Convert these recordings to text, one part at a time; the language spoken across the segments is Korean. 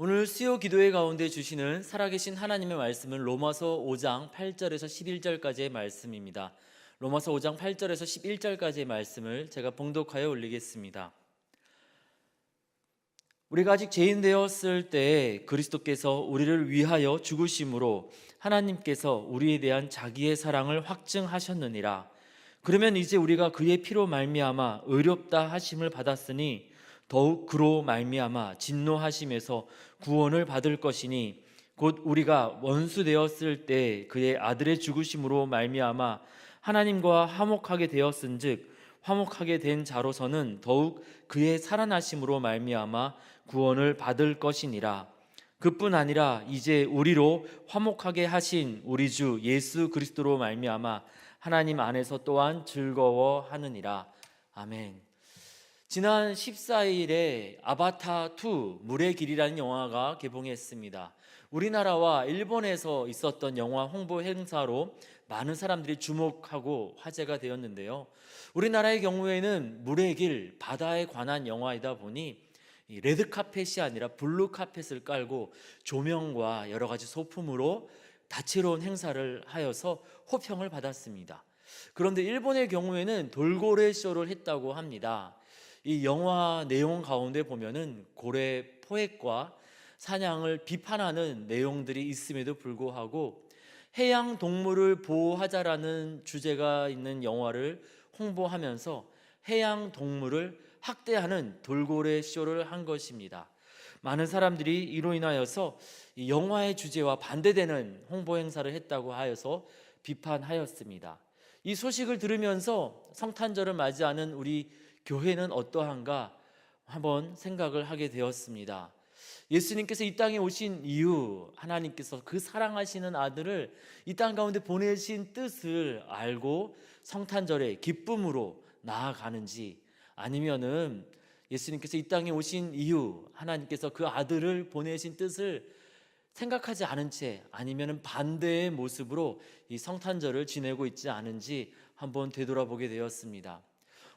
오늘 수요 기도회 가운데 주시는 살아계신 하나님의 말씀은 로마서 5장 8절에서 11절까지의 말씀입니다. 로마서 5장 8절에서 11절까지의 말씀을 제가 봉독하여 올리겠습니다. 우리가 아직 죄인 되었을 때 그리스도께서 우리를 위하여 죽으심으로 하나님께서 우리에 대한 자기의 사랑을 확증하셨느니라. 그러면 이제 우리가 그의 피로 말미암아 의롭다 하심을 받았으니 더욱 그로 말미암아 진노하심에서 구원을 받을 것이니 곧 우리가 원수 되었을 때 그의 아들의 죽으심으로 말미암아 하나님과 화목하게 되었은즉 화목하게 된 자로서는 더욱 그의 살아나심으로 말미암아 구원을 받을 것이니라. 그뿐 아니라 이제 우리로 화목하게 하신 우리 주 예수 그리스도로 말미암아 하나님 안에서 또한 즐거워하느니라. 아멘. 지난 14일에 아바타2 물의 길이라는 영화가 개봉했습니다. 우리나라와 일본에서 있었던 영화 홍보 행사로 많은 사람들이 주목하고 화제가 되었는데요. 우리나라의 경우에는 물의 길, 바다에 관한 영화이다 보니 레드카펫이 아니라 블루카펫을 깔고 조명과 여러 가지 소품으로 다채로운 행사를 하여서 호평을 받았습니다. 그런데 일본의 경우에는 돌고래 쇼를 했다고 합니다. 이 영화 내용 가운데 보면은 고래 포획과 사냥을 비판하는 내용들이 있음에도 불구하고 해양 동물을 보호하자라는 주제가 있는 영화를 홍보하면서 해양 동물을 학대하는 돌고래 쇼를 한 것입니다. 많은 사람들이 이로 인하여서 이 영화의 주제와 반대되는 홍보 행사를 했다고 하여서 비판하였습니다. 이 소식을 들으면서 성탄절을 맞이하는 우리 교회는 어떠한가 한번 생각을 하게 되었습니다. 예수님께서 이 땅에 오신 이유, 하나님께서 그 사랑하시는 아들을 이 땅 가운데 보내신 뜻을 알고 성탄절에 기쁨으로 나아가는지, 아니면은 예수님께서 이 땅에 오신 이유, 하나님께서 그 아들을 보내신 뜻을 생각하지 않은 채 아니면은 반대의 모습으로 이 성탄절을 지내고 있지 않은지 한번 되돌아보게 되었습니다.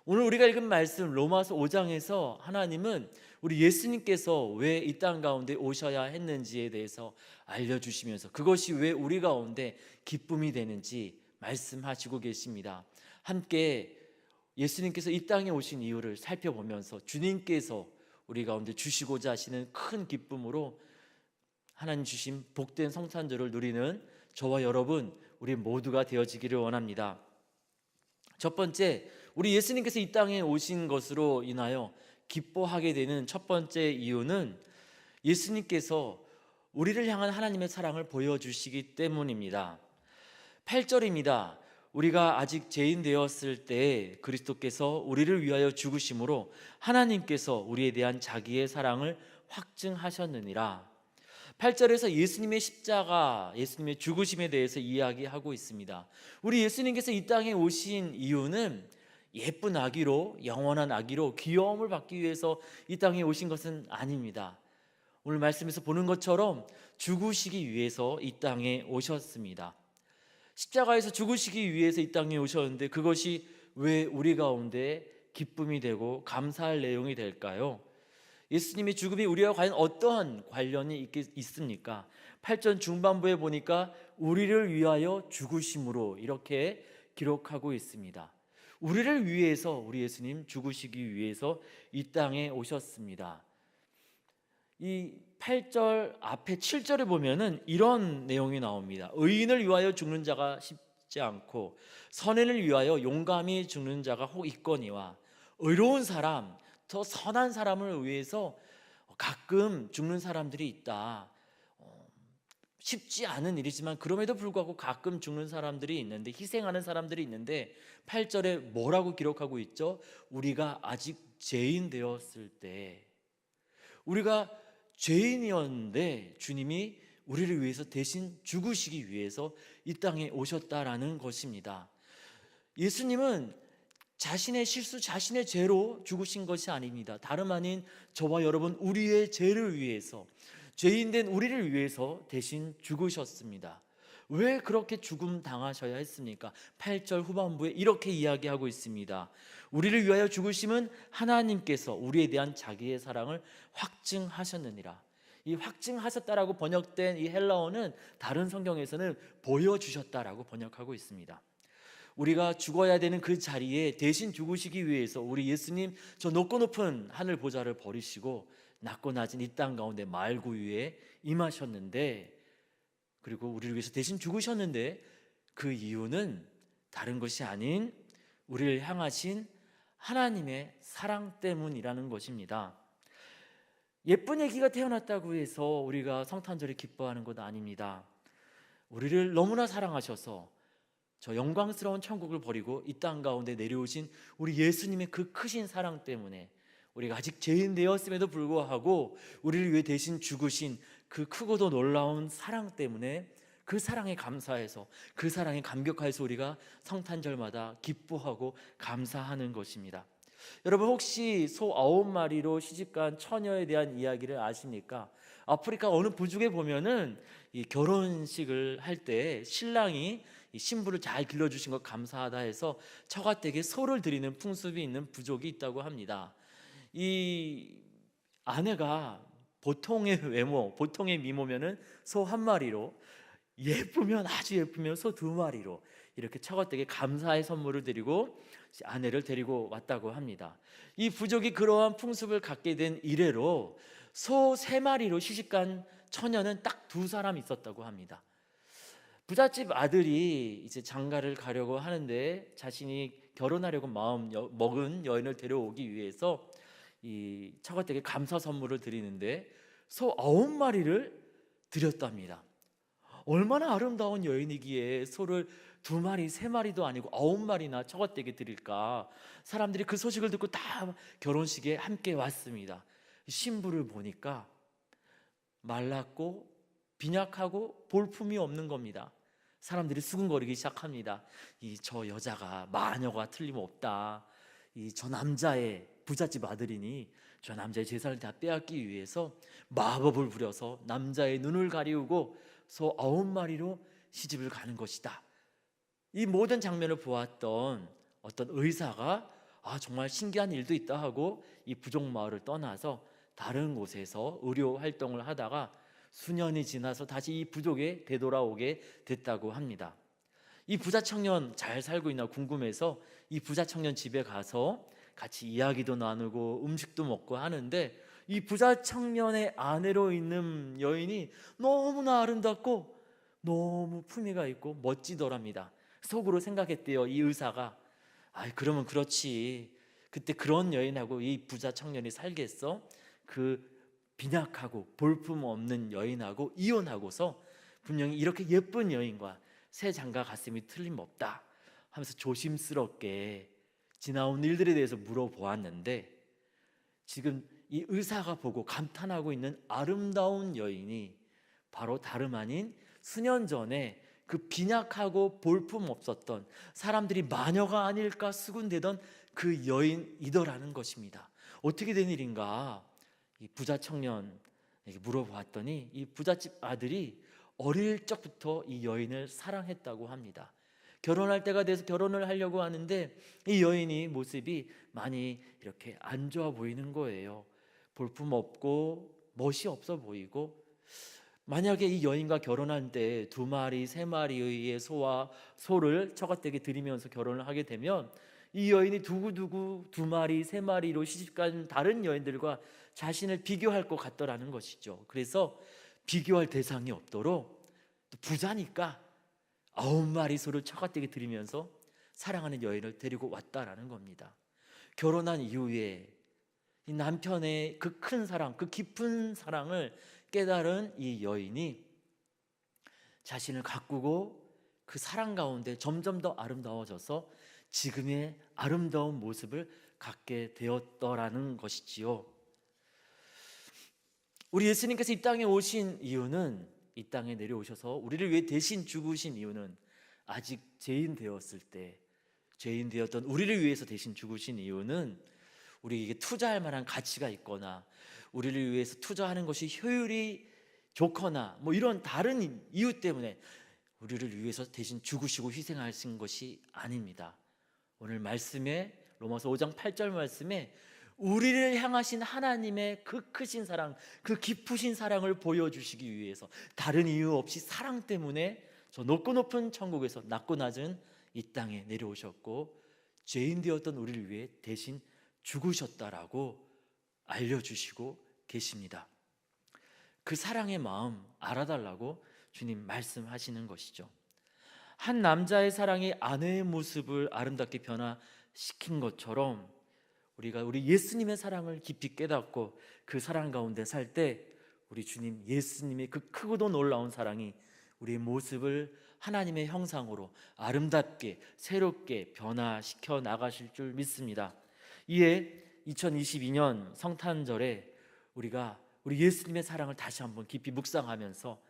오늘 우리가 읽은 말씀 로마서 5장에서 하나님은 우리 예수님께서 왜 이 땅 가운데 오셔야 했는지에 대해서 알려주시면서 그것이 왜 우리 가운데 기쁨이 되는지 말씀하시고 계십니다. 함께 예수님께서 이 땅에 오신 이유를 살펴보면서 주님께서 우리 가운데 주시고자 하시는 큰 기쁨으로 하나님 주신 복된 성탄절을 누리는 저와 여러분 우리 모두가 되어지기를 원합니다. 첫 번째, 우리 예수님께서 이 땅에 오신 것으로 인하여 기뻐하게 되는 첫 번째 이유는 예수님께서 우리를 향한 하나님의 사랑을 보여주시기 때문입니다. 8절입니다. 우리가 아직 죄인 되었을 때 그리스도께서 우리를 위하여 죽으심으로 하나님께서 우리에 대한 자기의 사랑을 확증하셨느니라. 8절에서 예수님의 십자가, 예수님의 죽으심에 대해서 이야기하고 있습니다. 우리 예수님께서 이 땅에 오신 이유는 예쁜 아기로, 영원한 아기로 귀여움을 받기 위해서 이 땅에 오신 것은 아닙니다. 오늘 말씀에서 보는 것처럼 죽으시기 위해서 이 땅에 오셨습니다. 십자가에서 죽으시기 위해서 이 땅에 오셨는데 그것이 왜 우리 가운데 기쁨이 되고 감사할 내용이 될까요? 예수님의 죽음이 우리와 과연 어떠한 관련이 있습니까? 8절 중반부에 보니까 우리를 위하여 죽으심으로 이렇게 기록하고 있습니다. 우리를 위해서 우리 예수님 죽으시기 위해서 이 땅에 오셨습니다. 이 8절 앞에 7절에 보면은 이런 내용이 나옵니다. 의인을 위하여 죽는 자가 쉽지 않고 선인을 위하여 용감히 죽는 자가 혹 있거니와 의로운 사람, 더 선한 사람을 위해서 가끔 죽는 사람들이 있다. 쉽지 않은 일이지만 그럼에도 불구하고 가끔 죽는 사람들이 있는데, 희생하는 사람들이 있는데 8절에 뭐라고 기록하고 있죠? 우리가 아직 죄인 되었을 때, 우리가 죄인이었는데 주님이 우리를 위해서 대신 죽으시기 위해서 이 땅에 오셨다라는 것입니다. 예수님은 자신의 실수, 자신의 죄로 죽으신 것이 아닙니다. 다름 아닌 저와 여러분 우리의 죄를 위해서, 죄인된 우리를 위해서 대신 죽으셨습니다. 왜 그렇게 죽음 당하셔야 했습니까? 8절 후반부에 이렇게 이야기하고 있습니다. 우리를 위하여 죽으심은 하나님께서 우리에 대한 자기의 사랑을 확증하셨느니라. 이 확증하셨다라고 번역된 이 헬라어는 다른 성경에서는 보여주셨다라고 번역하고 있습니다. 우리가 죽어야 되는 그 자리에 대신 죽으시기 위해서 우리 예수님 저 높고 높은 하늘 보좌를 버리시고 낮고 낮은 이 땅 가운데 말구유에 임하셨는데, 그리고 우리를 위해서 대신 죽으셨는데 그 이유는 다른 것이 아닌 우리를 향하신 하나님의 사랑 때문이라는 것입니다. 예쁜 아기가 태어났다고 해서 우리가 성탄절에 기뻐하는 것 아닙니다. 우리를 너무나 사랑하셔서 저 영광스러운 천국을 버리고 이 땅 가운데 내려오신 우리 예수님의 그 크신 사랑 때문에, 우리가 아직 죄인 되었음에도 불구하고 우리를 위해 대신 죽으신 그 크고도 놀라운 사랑 때문에, 그 사랑에 감사해서, 그 사랑에 감격해서 우리가 성탄절마다 기뻐하고 감사하는 것입니다. 여러분, 혹시 소 9마리로 시집간 처녀에 대한 이야기를 아십니까? 아프리카 어느 부족에 보면은 이 결혼식을 할 때 신랑이 이 신부를 잘 길러주신 것 감사하다 해서 처가댁에 소를 드리는 풍습이 있는 부족이 있다고 합니다. 이 아내가 보통의 외모, 보통의 미모면은 소 1마리로, 예쁘면 아주 예쁘면 소 2마리로 이렇게 처가댁에 감사의 선물을 드리고 아내를 데리고 왔다고 합니다. 이 부족이 그러한 풍습을 갖게 된 이래로 소 3마리로 시집간 처녀는 딱 2사람 있었다고 합니다. 부잣집 아들이 이제 장가를 가려고 하는데 자신이 결혼하려고 마음 먹은 여인을 데려오기 위해서 이 처가댁에 감사 선물을 드리는데 소 9마리를 드렸답니다. 얼마나 아름다운 여인이기에 소를 2마리, 3마리도 아니고 9마리나 처가댁에 드릴까. 사람들이 그 소식을 듣고 다 결혼식에 함께 왔습니다. 신부를 보니까 말랐고 빈약하고 볼품이 없는 겁니다. 사람들이 수군거리기 시작합니다. 저 여자가 마녀가 틀림없다. 저 남자의 부잣집 아들이니 저 남자의 재산을 다 빼앗기 위해서 마법을 부려서 남자의 눈을 가리우고 소 9마리로 시집을 가는 것이다. 이 모든 장면을 보았던 어떤 의사가 정말 신기한 일도 있다 하고 이 부족 마을을 떠나서 다른 곳에서 의료 활동을 하다가 수년이 지나서 다시 이 부족에 되돌아오게 됐다고 합니다. 이 부자 청년 잘 살고 있나 궁금해서 이 부자 청년 집에 가서 같이 이야기도 나누고 음식도 먹고 하는데, 이 부자 청년의 아내로 있는 여인이 너무나 아름답고 너무 품위가 있고 멋지더랍니다. 속으로 생각했대요. 이 의사가 그러면 그렇지, 그때 그런 여인하고 이 부자 청년이 살겠어? 그 빈약하고 볼품 없는 여인하고 이혼하고서 분명히 이렇게 예쁜 여인과 새 장가 갔음이 틀림없다 하면서 조심스럽게 지나온 일들에 대해서 물어보았는데, 지금 이 의사가 보고 감탄하고 있는 아름다운 여인이 바로 다름 아닌 수년 전에 그 빈약하고 볼품 없었던, 사람들이 마녀가 아닐까 수군대던 그 여인이더라는 것입니다. 어떻게 된 일인가? 이 부자 청년에게 물어보았더니 이 부잣집 아들이 어릴 적부터 이 여인을 사랑했다고 합니다. 결혼할 때가 돼서 결혼을 하려고 하는데 이 여인이 모습이 많이 이렇게 안 좋아 보이는 거예요. 볼품 없고 멋이 없어 보이고, 만약에 이 여인과 결혼할 때 2마리, 3마리의 소를 처가댁에 드리면서 결혼을 하게 되면 이 여인이 두고두고 2마리, 3마리로 시집간 다른 여인들과 자신을 비교할 것 같더라는 것이죠. 그래서 비교할 대상이 없도록 또 부자니까 9마리 소를 처가댁에 드리면서 사랑하는 여인을 데리고 왔다라는 겁니다. 결혼한 이후에 이 남편의 그 큰 사랑, 그 깊은 사랑을 깨달은 이 여인이 자신을 가꾸고 그 사랑 가운데 점점 더 아름다워져서 지금의 아름다운 모습을 갖게 되었더라는 것이지요. 우리 예수님께서 이 땅에 오신 이유는, 이 땅에 내려오셔서 우리를 위해 대신 죽으신 이유는, 아직 죄인 되었을 때, 죄인 되었던 우리를 위해서 대신 죽으신 이유는 우리에게 투자할 만한 가치가 있거나 우리를 위해서 투자하는 것이 효율이 좋거나 이런 다른 이유 때문에 우리를 위해서 대신 죽으시고 희생하신 것이 아닙니다. 오늘 말씀에, 로마서 5장 8절 말씀에 우리를 향하신 하나님의 그 크신 사랑, 그 깊으신 사랑을 보여주시기 위해서 다른 이유 없이 사랑 때문에 저 높고 높은 천국에서 낮고 낮은 이 땅에 내려오셨고 죄인 되었던 우리를 위해 대신 죽으셨다라고 알려주시고 계십니다. 그 사랑의 마음 알아달라고 주님 말씀하시는 것이죠. 한 남자의 사랑이 아내의 모습을 아름답게 변화시킨 것처럼 우리가 우리 예수님의 사랑을 깊이 깨닫고 그 사랑 가운데 살 때 우리 주님 예수님의 그 크고도 놀라운 사랑이 우리의 모습을 하나님의 형상으로 아름답게 새롭게 변화시켜 나가실 줄 믿습니다. 이에 2022년 성탄절에 우리가 우리 예수님의 사랑을 다시 한번 깊이 묵상하면서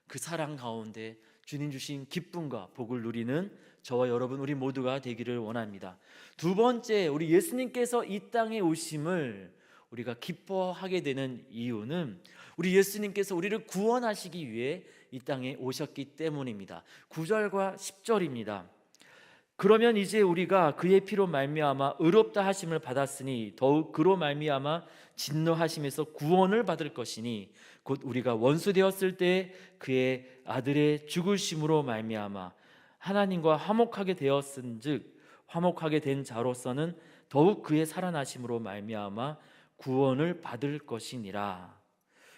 그 사랑 가운데 주님 주신 기쁨과 복을 누리는 저와 여러분 우리 모두가 되기를 원합니다. 두 번째, 우리 예수님께서 이 땅에 오심을 우리가 기뻐하게 되는 이유는 우리 예수님께서 우리를 구원하시기 위해 이 땅에 오셨기 때문입니다. 9절과 10절입니다. 그러면 이제 우리가 그의 피로 말미암아 의롭다 하심을 받았으니 더욱 그로 말미암아 진노하심에서 구원을 받을 것이니 곧 우리가 원수 되었을 때 그의 아들의 죽으심으로 말미암아 하나님과 화목하게 되었은즉 화목하게 된 자로서는 더욱 그의 살아나심으로 말미암아 구원을 받을 것이니라.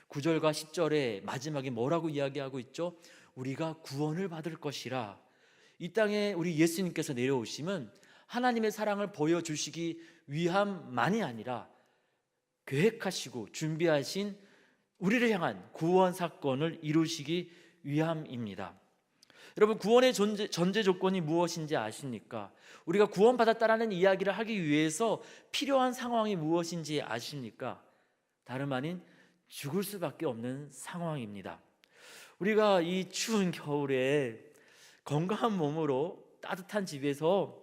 9절과 10절의 마지막에 뭐라고 이야기하고 있죠? 우리가 구원을 받을 것이라. 이 땅에 우리 예수님께서 내려오심은 하나님의 사랑을 보여주시기 위함만이 아니라 계획하시고 준비하신 우리를 향한 구원 사건을 이루시기 위함입니다. 여러분, 구원의 전제 조건이 무엇인지 아십니까? 우리가 구원받았다라는 이야기를 하기 위해서 필요한 상황이 무엇인지 아십니까? 다름 아닌 죽을 수밖에 없는 상황입니다. 우리가 이 추운 겨울에 건강한 몸으로 따뜻한 집에서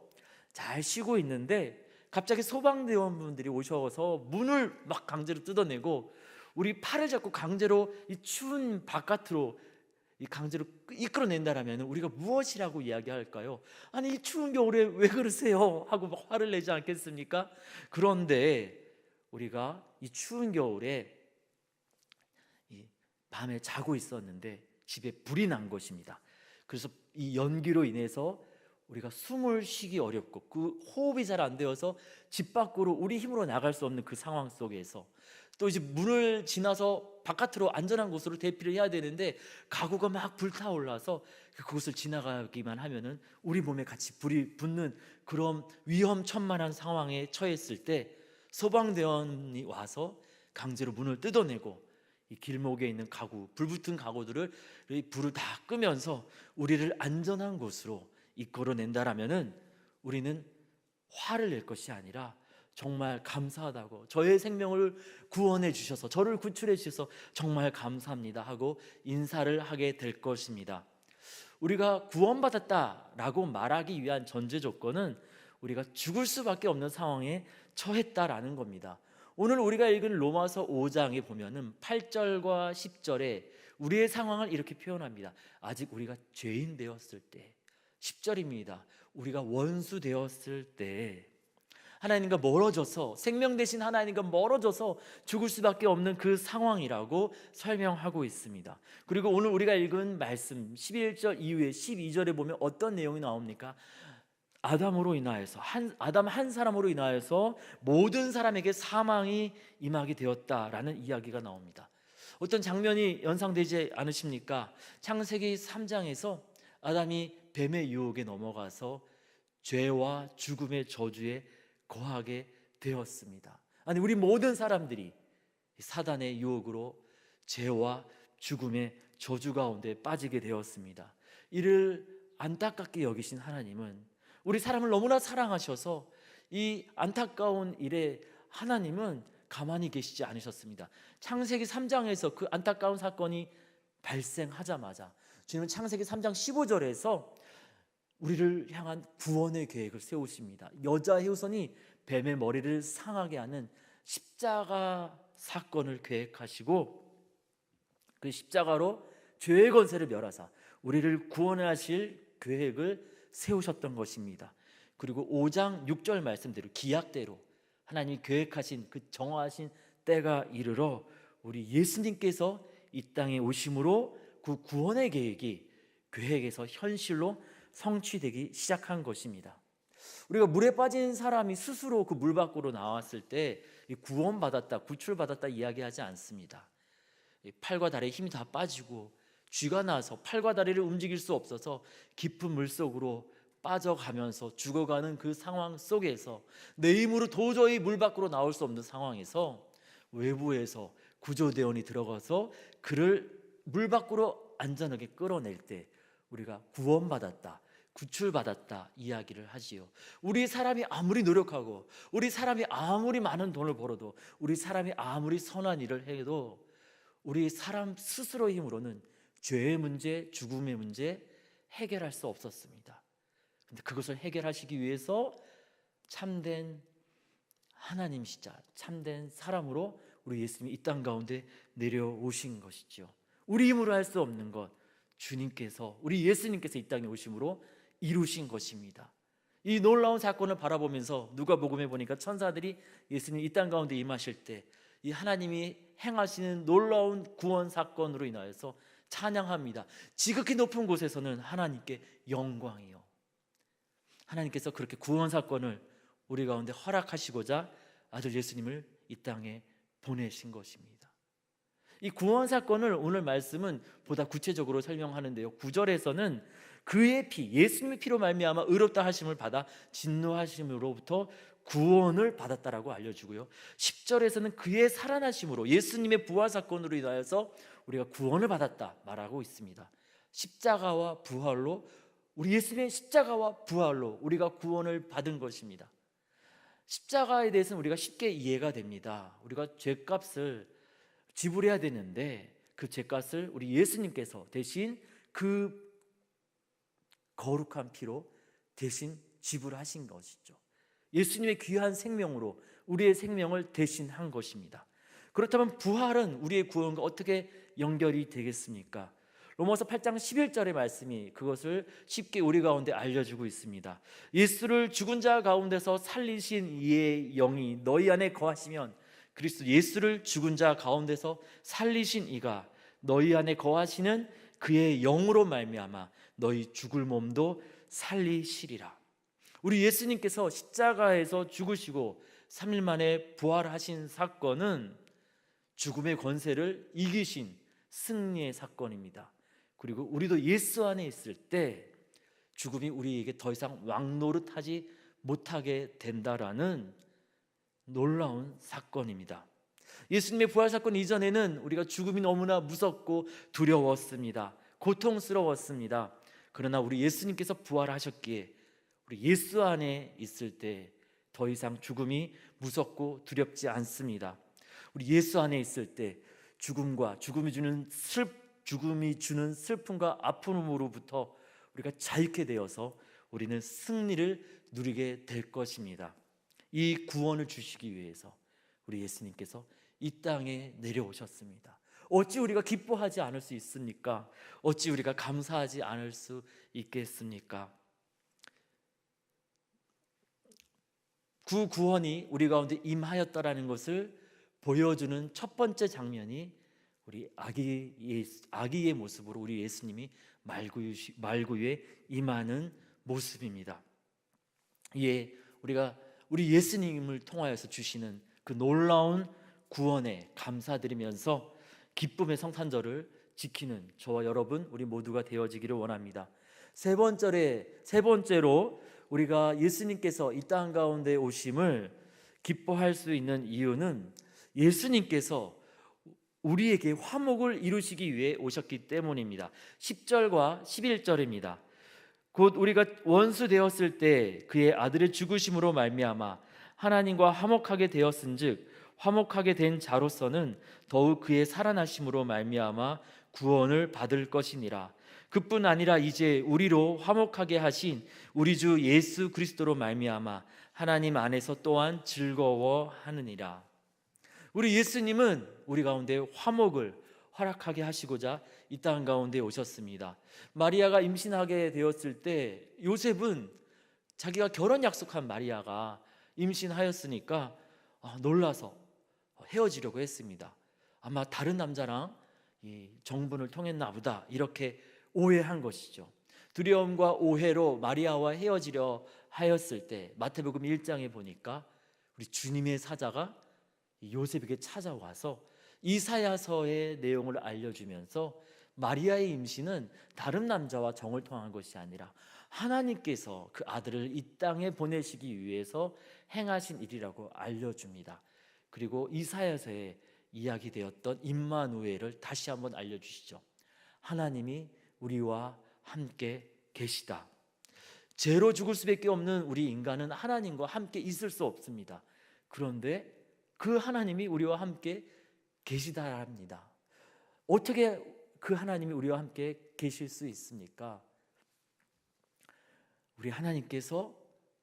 잘 쉬고 있는데 갑자기 소방대원분들이 오셔서 문을 막 강제로 뜯어내고 우리 팔을 잡고 강제로 이 추운 바깥으로 이 강제로 이끌어낸다라면 우리가 무엇이라고 이야기할까요? 아니, 이 추운 겨울에 왜 그러세요? 하고 막 화를 내지 않겠습니까? 그런데 우리가 이 추운 겨울에 이 밤에 자고 있었는데 집에 불이 난 것입니다. 그래서 이 연기로 인해서 우리가 숨을 쉬기 어렵고 그 호흡이 잘 안 되어서 집 밖으로 우리 힘으로 나갈 수 없는 그 상황 속에서 또 이제 문을 지나서 바깥으로 안전한 곳으로 대피를 해야 되는데 가구가 막 불타올라서 그곳을 지나가기만 하면은 우리 몸에 같이 불이 붙는 그런 위험천만한 상황에 처했을 때 소방대원이 와서 강제로 문을 뜯어내고 이 길목에 있는 가구, 불붙은 가구들을 불을 다 끄면서 우리를 안전한 곳으로 이끌어낸다라면은 우리는 화를 낼 것이 아니라 정말 감사하다고, 저의 생명을 구원해 주셔서 저를 구출해 주셔서 정말 감사합니다 하고 인사를 하게 될 것입니다. 우리가 구원받았다라고 말하기 위한 전제 조건은 우리가 죽을 수밖에 없는 상황에 처했다라는 겁니다. 오늘 우리가 읽은 로마서 5장에 보면은 8절과 10절에 우리의 상황을 이렇게 표현합니다. 아직 우리가 죄인 되었을 때. 10절입니다. 우리가 원수 되었을 때 하나님과 멀어져서, 생명 되신 하나님과 멀어져서 죽을 수밖에 없는 그 상황이라고 설명하고 있습니다. 그리고 오늘 우리가 읽은 말씀 11절 이후에 12절에 보면 어떤 내용이 나옵니까? 아담으로 인하여서 아담 한 사람으로 인하여서 모든 사람에게 사망이 임하게 되었다라는 이야기가 나옵니다. 어떤 장면이 연상되지 않으십니까? 창세기 3장에서 아담이 뱀의 유혹에 넘어가서 죄와 죽음의 저주에 거하게 되었습니다. 아니, 우리 모든 사람들이 사단의 유혹으로 죄와 죽음의 저주 가운데 빠지게 되었습니다. 이를 안타깝게 여기신 하나님은 우리 사람을 너무나 사랑하셔서 이 안타까운 일에 하나님은 가만히 계시지 않으셨습니다. 창세기 3장에서 그 안타까운 사건이 발생하자마자 주님은 창세기 3장 15절에서 우리를 향한 구원의 계획을 세우십니다. 여자의 후손이 뱀의 머리를 상하게 하는 십자가 사건을 계획하시고 그 십자가로 죄의 권세를 멸하사 우리를 구원하실 계획을 세우셨던 것입니다. 그리고 5장 6절 말씀대로 기약대로 하나님이 계획하신 그 정하신 때가 이르러 우리 예수님께서 이 땅에 오심으로 그 구원의 계획에서 현실로 성취되기 시작한 것입니다. 우리가 물에 빠진 사람이 스스로 그 물 밖으로 나왔을 때 구원받았다, 구출받았다 이야기하지 않습니다. 팔과 다리에 힘이 다 빠지고 쥐가 나서 팔과 다리를 움직일 수 없어서 깊은 물속으로 빠져가면서 죽어가는 그 상황 속에서 내 힘으로 도저히 물 밖으로 나올 수 없는 상황에서 외부에서 구조대원이 들어가서 그를 물 밖으로 안전하게 끌어낼 때 우리가 구원받았다, 구출받았다 이야기를 하지요. 우리 사람이 아무리 노력하고 우리 사람이 아무리 많은 돈을 벌어도 우리 사람이 아무리 선한 일을 해도 우리 사람 스스로의 힘으로는 죄의 문제, 죽음의 문제 해결할 수 없었습니다. 근데 그것을 해결하시기 위해서 참된 하나님이시자 참된 사람으로 우리 예수님이 이 땅 가운데 내려오신 것이죠. 우리 힘으로 할 수 없는 것 주님께서, 우리 예수님께서 이 땅에 오심으로 이루신 것입니다. 이 놀라운 사건을 바라보면서 누가복음에 보니까 천사들이 예수님 이 땅 가운데 임하실 때 이 하나님이 행하시는 놀라운 구원 사건으로 인하여서 찬양합니다. 지극히 높은 곳에서는 하나님께 영광이요. 하나님께서 그렇게 구원 사건을 우리 가운데 허락하시고자 아들 예수님을 이 땅에 보내신 것입니다. 이 구원 사건을 오늘 말씀은 보다 구체적으로 설명하는데요. 9절에서는 그의 피, 예수님의 피로 말미암아 의롭다 하심을 받아 진노하심으로부터 구원을 받았다라고 알려주고요. 10절에서는 그의 살아나심으로 예수님의 부활 사건으로 인하여서 우리가 구원을 받았다 말하고 있습니다. 십자가와 부활로, 우리 예수님의 십자가와 부활로 우리가 구원을 받은 것입니다. 십자가에 대해서는 우리가 쉽게 이해가 됩니다. 우리가 죄값을 지불해야 되는데 그 죄값을 우리 예수님께서 대신 그 거룩한 피로 대신 지불하신 것이죠. 예수님의 귀한 생명으로 우리의 생명을 대신한 것입니다. 그렇다면 부활은 우리의 구원과 어떻게 연결이 되겠습니까? 로마서 8장 11절의 말씀이 그것을 쉽게 우리 가운데 알려주고 있습니다. 예수를 죽은 자 가운데서 살리신 이의 영이 너희 안에 거하시면, 그리스도 예수를 죽은 자 가운데서 살리신 이가 너희 안에 거하시는 그의 영으로 말미암아 너희 죽을 몸도 살리시리라. 우리 예수님께서 십자가에서 죽으시고 3일 만에 부활하신 사건은 죽음의 권세를 이기신 승리의 사건입니다. 그리고 우리도 예수 안에 있을 때 죽음이 우리에게 더 이상 왕노릇하지 못하게 된다라는 놀라운 사건입니다. 예수님의 부활 사건 이전에는 우리가 죽음이 너무나 무섭고 두려웠습니다. 고통스러웠습니다. 그러나 우리 예수님께서 부활하셨기에 우리 예수 안에 있을 때 더 이상 죽음이 무섭고 두렵지 않습니다. 우리 예수 안에 있을 때 죽음과 죽음이 주는 슬픔과 아픔으로부터 우리가 자유케 되어서 우리는 승리를 누리게 될 것입니다. 이 구원을 주시기 위해서 우리 예수님께서 이 땅에 내려오셨습니다. 어찌 우리가 기뻐하지 않을 수 있습니까? 어찌 우리가 감사하지 않을 수 있겠습니까? 그 구원이 우리 가운데 임하였다라는 것을 보여주는 첫 번째 장면이 우리 아기의 모습으로 우리 예수님이 말구유에 임하는 모습입니다. 이에 우리가 우리 예수님을 통하여서 주시는 그 놀라운 구원에 감사드리면서 기쁨의 성탄절을 지키는 저와 여러분 우리 모두가 되어지기를 원합니다. 세 번째로 우리가 예수님께서 이 땅 가운데 오심을 기뻐할 수 있는 이유는 예수님께서 우리에게 화목을 이루시기 위해 오셨기 때문입니다. 10절과 11절입니다. 곧 우리가 원수 되었을 때 그의 아들의 죽으심으로 말미암아 하나님과 화목하게 되었은즉 화목하게 된 자로서는 더욱 그의 살아나심으로 말미암아 구원을 받을 것이니라. 그뿐 아니라 이제 우리로 화목하게 하신 우리 주 예수 그리스도로 말미암아 하나님 안에서 또한 즐거워하느니라. 우리 예수님은 우리 가운데 화목을 허락하게 하시고자 이 땅 가운데 오셨습니다. 마리아가 임신하게 되었을 때 요셉은 자기가 결혼 약속한 마리아가 임신하였으니까 놀라서 헤어지려고 했습니다. 아마 다른 남자랑 이 정분을 통했나 보다 이렇게 오해한 것이죠. 두려움과 오해로 마리아와 헤어지려 하였을 때 마태복음 1장에 보니까 우리 주님의 사자가 요셉에게 찾아와서 이사야서의 내용을 알려주면서 마리아의 임신은 다른 남자와 정을 통한 것이 아니라 하나님께서 그 아들을 이 땅에 보내시기 위해서 행하신 일이라고 알려줍니다. 그리고 이사야서에 이야기되었던 임마누엘을 다시 한번 알려주시죠. 하나님이 우리와 함께 계시다. 죄로 죽을 수밖에 없는 우리 인간은 하나님과 함께 있을 수 없습니다. 그런데 그 하나님이 우리와 함께 계시다 합니다. 어떻게 그 하나님이 우리와 함께 계실 수 있습니까? 우리 하나님께서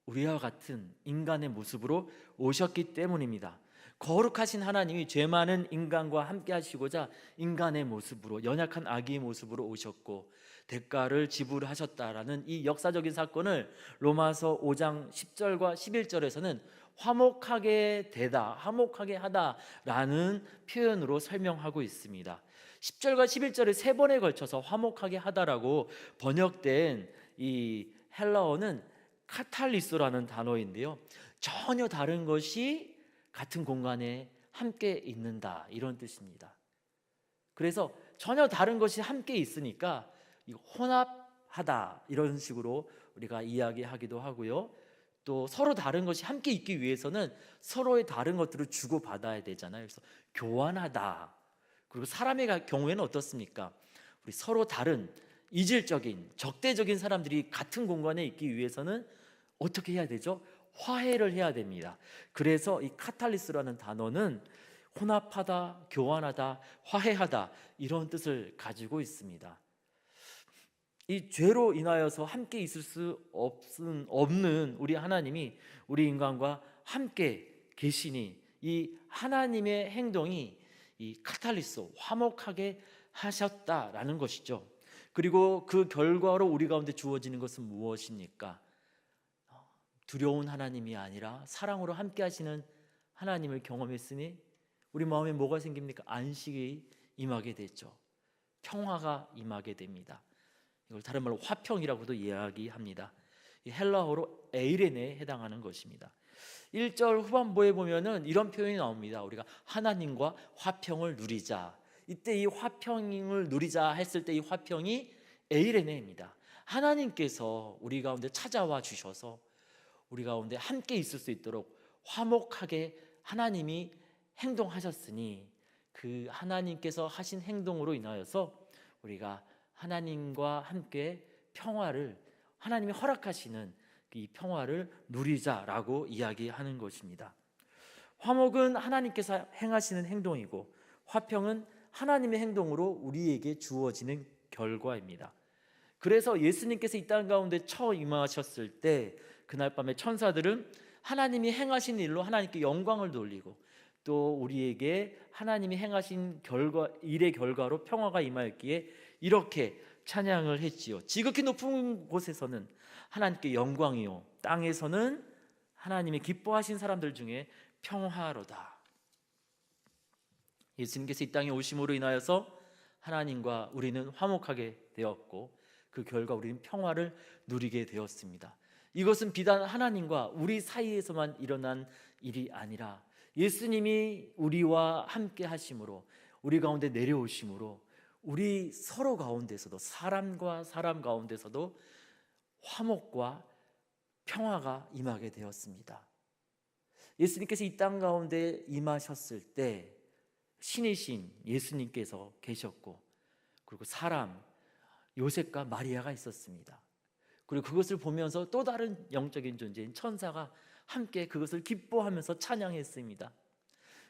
우리와 같은 인간의 모습으로 오셨기 때문입니다. 거룩하신 하나님이 죄 많은 인간과 함께 하시고자 인간의 모습으로, 연약한 아기의 모습으로 오셨고 대가를 지불하셨다라는 이 역사적인 사건을 로마서 5장 10절과 11절에서는 화목하게 되다, 화목하게 하다라는 표현으로 설명하고 있습니다. 10절과 11절에 세 번에 걸쳐서 화목하게 하다라고 번역된 이 헬라어는 카탈리소라는 단어인데요, 전혀 다른 것이 같은 공간에 함께 있는다, 이런 뜻입니다. 그래서 전혀 다른 것이 함께 있으니까 혼합하다, 이런 식으로 우리가 이야기하기도 하고요. 또 서로 다른 것이 함께 있기 위해서는 서로의 다른 것들을 주고받아야 되잖아요. 그래서 교환하다. 그리고 사람의 경우에는 어떻습니까? 우리 서로 다른 이질적인, 적대적인 사람들이 같은 공간에 있기 위해서는 어떻게 해야 되죠? 화해를 해야 됩니다. 그래서 이 카탈리스라는 단어는 혼합하다, 교환하다, 화해하다, 이런 뜻을 가지고 있습니다. 이 죄로 인하여서 함께 있을 수 없는 우리 하나님이 우리 인간과 함께 계시니 이 하나님의 행동이 이 카탈리소, 화목하게 하셨다라는 것이죠. 그리고 그 결과로 우리 가운데 주어지는 것은 무엇입니까? 두려운 하나님이 아니라 사랑으로 함께 하시는 하나님을 경험했으니 우리 마음에 뭐가 생깁니까? 안식이 임하게 되죠. 평화가 임하게 됩니다. 이걸 다른 말로 화평이라고도 이야기합니다. 이 헬라어로 에이레네에 해당하는 것입니다. 1절 후반부에 보면은 이런 표현이 나옵니다. 우리가 하나님과 화평을 누리자. 이때 이 화평을 누리자 했을 때 이 화평이 에이레네입니다. 하나님께서 우리 가운데 찾아와 주셔서 우리 가운데 함께 있을 수 있도록 화목하게 하나님이 행동하셨으니 그 하나님께서 하신 행동으로 인하여서 우리가 하나님과 함께 평화를, 하나님이 허락하시는 이 평화를 누리자라고 이야기하는 것입니다. 화목은 하나님께서 행하시는 행동이고 화평은 하나님의 행동으로 우리에게 주어지는 결과입니다. 그래서 예수님께서 이 땅 가운데 처음 임하셨을 때 그날 밤에 천사들은 하나님이 행하신 일로 하나님께 영광을 돌리고 또 우리에게 하나님이 행하신 일의 결과로 평화가 임하였기에 이렇게 찬양을 했지요. 지극히 높은 곳에서는 하나님께 영광이요, 땅에서는 하나님이 기뻐하신 사람들 중에 평화로다. 예수님께서 이 땅에 오심으로 인하여서 하나님과 우리는 화목하게 되었고 그 결과 우리는 평화를 누리게 되었습니다. 이것은 비단 하나님과 우리 사이에서만 일어난 일이 아니라 예수님이 우리와 함께 하심으로, 우리 가운데 내려오심으로 우리 서로 가운데서도, 사람과 사람 가운데서도 화목과 평화가 임하게 되었습니다. 예수님께서 이 땅 가운데 임하셨을 때 신이신 예수님께서 계셨고 그리고 사람 요셉과 마리아가 있었습니다. 그리고 그것을 보면서 또 다른 영적인 존재인 천사가 함께 그것을 기뻐하면서 찬양했습니다.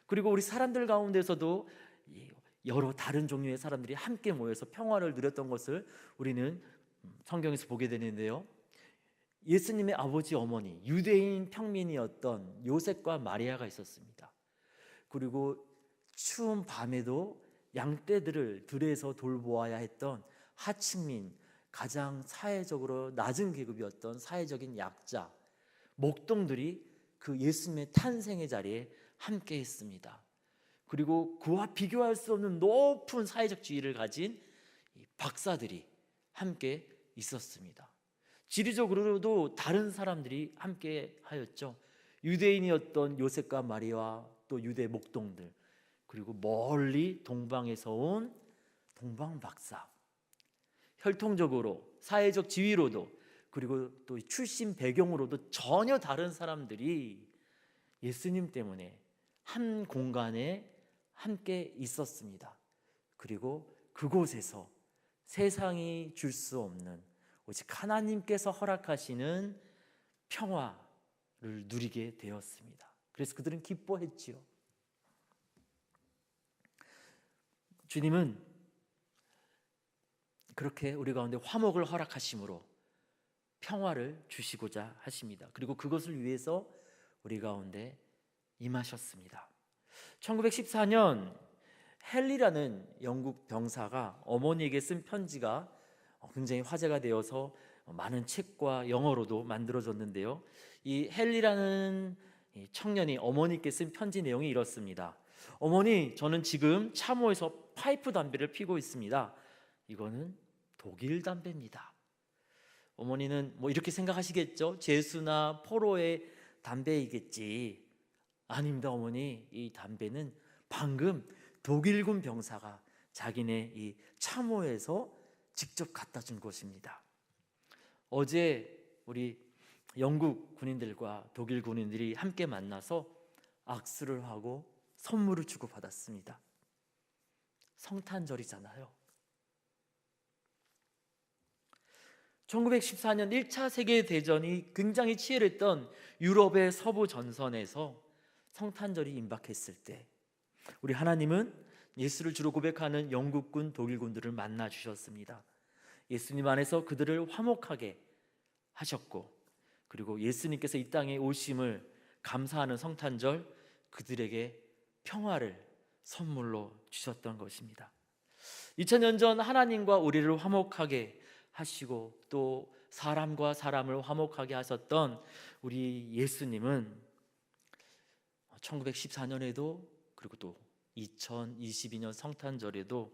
그리고 우리 사람들 가운데서도 여러 다른 종류의 사람들이 함께 모여서 평화를 누렸던 것을 우리는 성경에서 보게 되는데요, 예수님의 아버지 어머니 유대인 평민이었던 요셉과 마리아가 있었습니다. 그리고 추운 밤에도 양떼들을 들에서 돌보아야 했던 하층민, 가장 사회적으로 낮은 계급이었던 사회적인 약자, 목동들이 그 예수님의 탄생의 자리에 함께 했습니다. 그리고 그와 비교할 수 없는 높은 사회적 지위를 가진 박사들이 함께 있었습니다. 지리적으로도 다른 사람들이 함께 하였죠. 유대인이었던 요셉과 마리아와 또 유대 목동들, 그리고 멀리 동방에서 온 동방 박사, 혈통적으로 사회적 지위로도 그리고 또 출신 배경으로도 전혀 다른 사람들이 예수님 때문에 한 공간에 함께 있었습니다. 그리고 그곳에서 세상이 줄 수 없는 오직 하나님께서 허락하시는 평화를 누리게 되었습니다. 그래서 그들은 기뻐했지요. 주님은 그렇게 우리 가운데 화목을 허락하심으로 평화를 주시고자 하십니다. 그리고 그것을 위해서 우리 가운데 임하셨습니다. 1914년 헨리라는 영국 병사가 어머니에게 쓴 편지가 굉장히 화제가 되어서 많은 책과 영어로도 만들어졌는데요. 이 헨리라는 청년이 어머니께 쓴 편지 내용이 이렇습니다. 어머니, 저는 지금 참호에서 파이프 담배를 피고 있습니다. 이거는 독일 담배입니다. 어머니는 이렇게 생각하시겠죠? 제수나 포로의 담배이겠지. 아닙니다, 어머니. 이 담배는 방금 독일군 병사가 자기네 이 참호에서 직접 갖다 준 것입니다. 어제 우리 영국 군인들과 독일 군인들이 함께 만나서 악수를 하고 선물을 주고받았습니다. 성탄절이잖아요. 1914년 1차 세계대전이 굉장히 치열했던 유럽의 서부 전선에서 성탄절이 임박했을 때 우리 하나님은 예수를 주로 고백하는 영국군, 독일군들을 만나 주셨습니다. 예수님 안에서 그들을 화목하게 하셨고, 그리고 예수님께서 이 땅에 오심을 감사하는 성탄절, 그들에게 평화를 선물로 주셨던 것입니다. 2000년 전 하나님과 우리를 화목하게 하시고 또 사람과 사람을 화목하게 하셨던 우리 예수님은 1914년에도 그리고 또 2022년 성탄절에도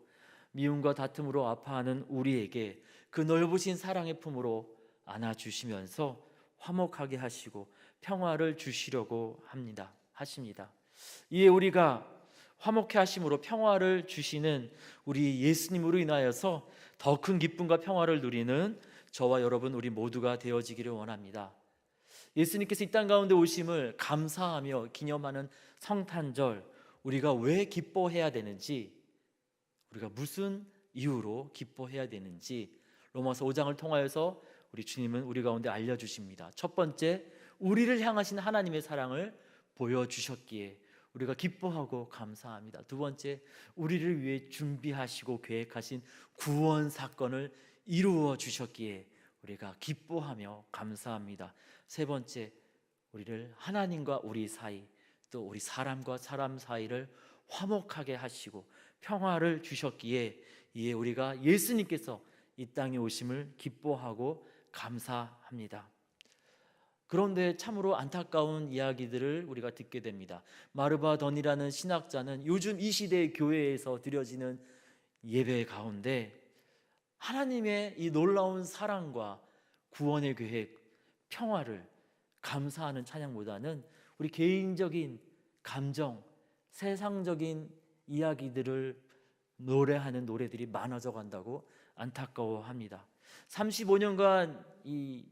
미움과 다툼으로 아파하는 우리에게 그 넓으신 사랑의 품으로 안아주시면서 화목하게 하시고 평화를 주시려고 하십니다. 이에 우리가 화목해 하심으로 평화를 주시는 우리 예수님으로 인하여서 더 큰 기쁨과 평화를 누리는 저와 여러분 우리 모두가 되어지기를 원합니다. 예수님께서 이 땅 가운데 오심을 감사하며 기념하는 성탄절, 우리가 왜 기뻐해야 되는지, 우리가 무슨 이유로 기뻐해야 되는지 로마서 5장을 통하여서 우리 주님은 우리 가운데 알려주십니다. 첫 번째, 우리를 향하신 하나님의 사랑을 보여주셨기에 우리가 기뻐하고 감사합니다. 두 번째, 우리를 위해 준비하시고 계획하신 구원 사건을 이루어 주셨기에 우리가 기뻐하며 감사합니다. 세 번째, 우리를 하나님과 우리 사이, 또 우리 사람과 사람 사이를 화목하게 하시고 평화를 주셨기에 이에 우리가 예수님께서 이 땅에 오심을 기뻐하고 감사합니다. 그런데 참으로 안타까운 이야기들을 우리가 듣게 됩니다. 마르바던이라는 신학자는 요즘 이 시대의 교회에서 드려지는 예배 가운데 하나님의 이 놀라운 사랑과 구원의 계획, 평화를 감사하는 찬양보다는 우리 개인적인 감정, 세상적인 이야기들을 노래하는 노래들이 많아져 간다고 안타까워합니다. 35년간 이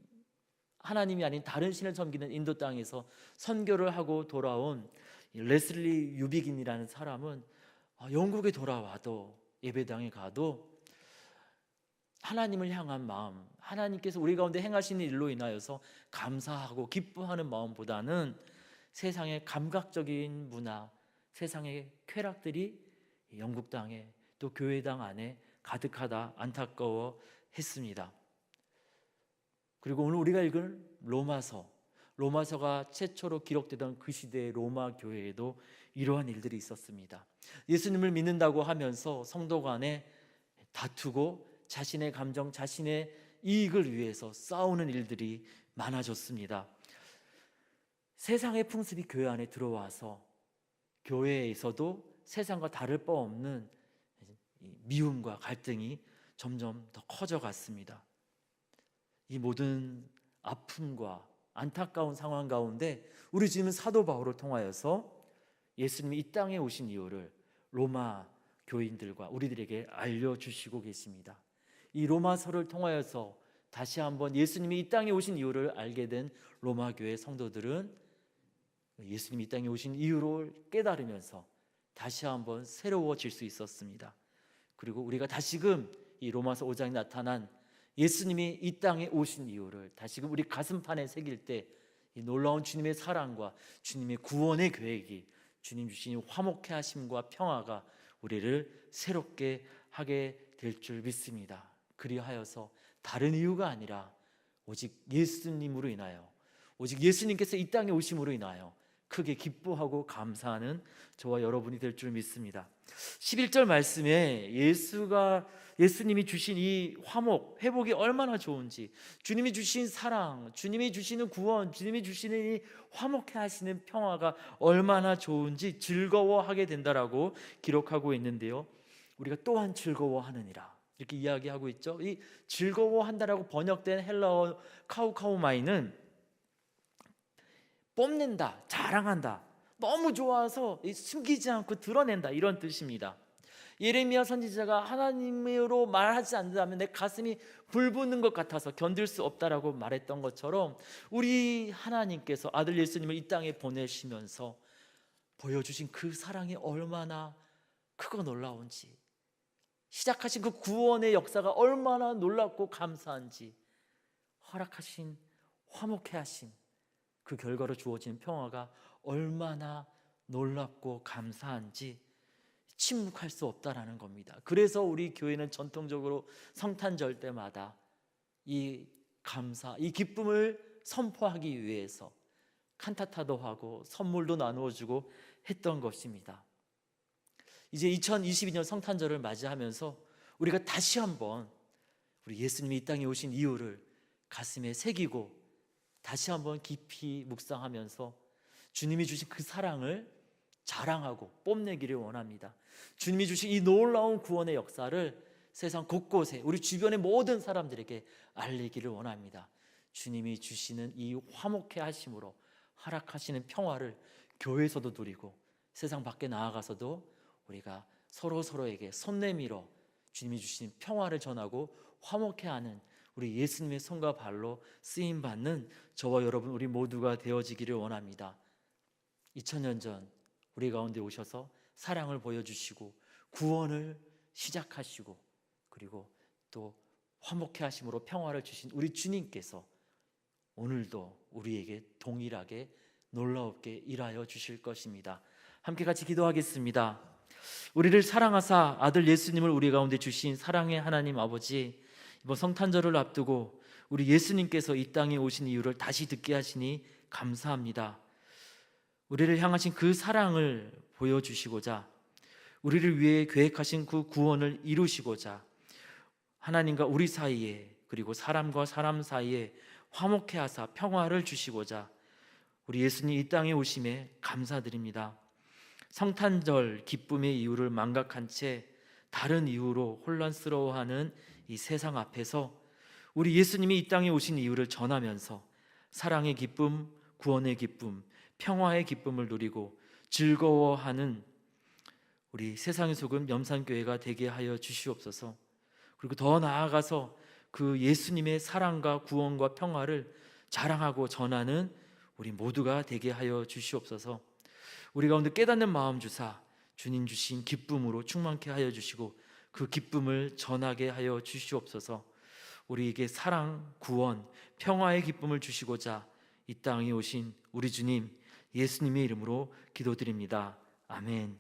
하나님이 아닌 다른 신을 섬기는 인도 땅에서 선교를 하고 돌아온 레슬리 유비긴이라는 사람은 영국에 돌아와도 예배당에 가도 하나님을 향한 마음, 하나님께서 우리 가운데 행하시는 일로 인하여서 감사하고 기뻐하는 마음보다는 세상의 감각적인 문화, 세상의 쾌락들이 영국 땅에 또 교회당 안에 가득하다 안타까워했습니다. 그리고 오늘 우리가 읽은 로마서가 최초로 기록되던 그 시대의 로마 교회에도 이러한 일들이 있었습니다. 예수님을 믿는다고 하면서 성도 간에 다투고 자신의 감정, 자신의 이익을 위해서 싸우는 일들이 많아졌습니다. 세상의 풍습이 교회 안에 들어와서 교회에서도 세상과 다를 바 없는 미움과 갈등이 점점 더 커져 갔습니다. 이 모든 아픔과 안타까운 상황 가운데 우리 주님은 사도 바울을 통하여서 예수님이 이 땅에 오신 이유를 로마 교인들과 우리들에게 알려주시고 계십니다. 이 로마서를 통하여서 다시 한번 예수님이 이 땅에 오신 이유를 알게 된 로마 교회 성도들은 예수님이 이 땅에 오신 이유를 깨달으면서 다시 한번 새로워질 수 있었습니다. 그리고 우리가 다시금 이 로마서 5장에 나타난 예수님이 이 땅에 오신 이유를 다시금 우리 가슴판에 새길 때 이 놀라운 주님의 사랑과 주님의 구원의 계획이 주님 주신 화목케 하심과 평화가 우리를 새롭게 하게 될 줄 믿습니다. 그리하여서 다른 이유가 아니라 오직 예수님으로 인하여, 오직 예수님께서 이 땅에 오심으로 인하여 크게 기뻐하고 감사하는 저와 여러분이 될 줄 믿습니다. 11절 말씀에 예수님이 주신 이 화목, 회복이 얼마나 좋은지, 주님이 주신 사랑, 주님이 주시는 구원, 주님이 주시는 이 화목해 하시는 평화가 얼마나 좋은지 즐거워하게 된다라고 기록하고 있는데요, 우리가 또한 즐거워하느니라 이렇게 이야기하고 있죠. 이 즐거워한다라고 번역된 헬라어 카우카우마이는 뽐낸다, 자랑한다, 너무 좋아서 숨기지 않고 드러낸다, 이런 뜻입니다. 예레미야 선지자가 하나님으로 말하지 않는다면 내 가슴이 불붙는 것 같아서 견딜 수 없다라고 말했던 것처럼 우리 하나님께서 아들 예수님을 이 땅에 보내시면서 보여주신 그 사랑이 얼마나 크고 놀라운지, 시작하신 그 구원의 역사가 얼마나 놀랍고 감사한지, 허락하신 화목해 하심, 그 결과로 주어지는 평화가 얼마나 놀랍고 감사한지 침묵할 수 없다라는 겁니다. 그래서 우리 교회는 전통적으로 성탄절 때마다 이 감사, 이 기쁨을 선포하기 위해서 칸타타도 하고 선물도 나누어 주고 했던 것입니다. 이제 2022년 성탄절을 맞이하면서 우리가 다시 한번 우리 예수님이 이 땅에 오신 이유를 가슴에 새기고 다시 한번 깊이 묵상하면서 주님이 주신 그 사랑을 자랑하고 뽐내기를 원합니다. 주님이 주신 이 놀라운 구원의 역사를 세상 곳곳에 우리 주변의 모든 사람들에게 알리기를 원합니다. 주님이 주시는 이 화목해 하심으로 허락하시는 평화를 교회에서도 누리고 세상 밖에 나아가서도 우리가 서로에게 손 내밀어 주님이 주신 평화를 전하고 화목해 하는 우리 예수님의 손과 발로 쓰임받는 저와 여러분 우리 모두가 되어지기를 원합니다. 2000년 전 우리 가운데 오셔서 사랑을 보여주시고 구원을 시작하시고 그리고 또 화목해 하심으로 평화를 주신 우리 주님께서 오늘도 우리에게 동일하게 놀라웠게 일하여 주실 것입니다. 함께 같이 기도하겠습니다. 우리를 사랑하사 아들 예수님을 우리 가운데 주신 사랑의 하나님 아버지, 이번 성탄절을 앞두고 우리 예수님께서 이 땅에 오신 이유를 다시 듣게 하시니 감사합니다. 우리를 향하신 그 사랑을 보여주시고자 우리를 위해 계획하신 그 구원을 이루시고자 하나님과 우리 사이에 그리고 사람과 사람 사이에 화목해 하사 평화를 주시고자 우리 예수님 이 땅에 오심에 감사드립니다. 성탄절 기쁨의 이유를 망각한 채 다른 이유로 혼란스러워하는 이 세상 앞에서 우리 예수님이 이 땅에 오신 이유를 전하면서 사랑의 기쁨, 구원의 기쁨, 평화의 기쁨을 누리고 즐거워하는 우리 세상의 소금 염산교회가 되게 하여 주시옵소서. 그리고 더 나아가서 그 예수님의 사랑과 구원과 평화를 자랑하고 전하는 우리 모두가 되게 하여 주시옵소서. 우리 가운데 깨닫는 마음 주사 주님 주신 기쁨으로 충만케 하여 주시고 그 기쁨을 전하게 하여 주시옵소서. 우리에게 사랑, 구원, 평화의 기쁨을 주시고자 이 땅에 오신 우리 주님 예수님의 이름으로 기도드립니다. 아멘.